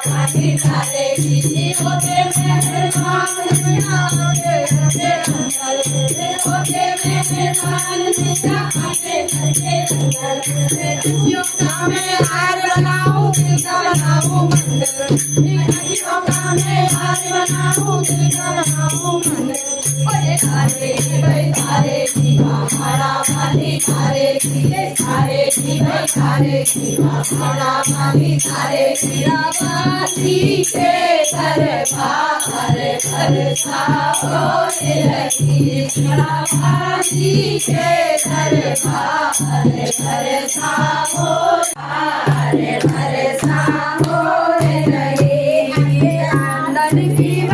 भाली तारे की होते मेहरबान मियाँ आते करते अंदर होते मेहरबान मियाँ आते करते अंदर योगा में हार बनाऊं दिल का बनाऊं मंदिर योगा में हार बनाऊं दिल का बनाऊं मंदिर ओए तारे की भाई तारे की हमारा भाली तारे की भाई तारे की हमारा भाली तारे की रावासी के घर बाहर घर साओने लगी रावासी के घर बाहर घर साओने लगी आंगन की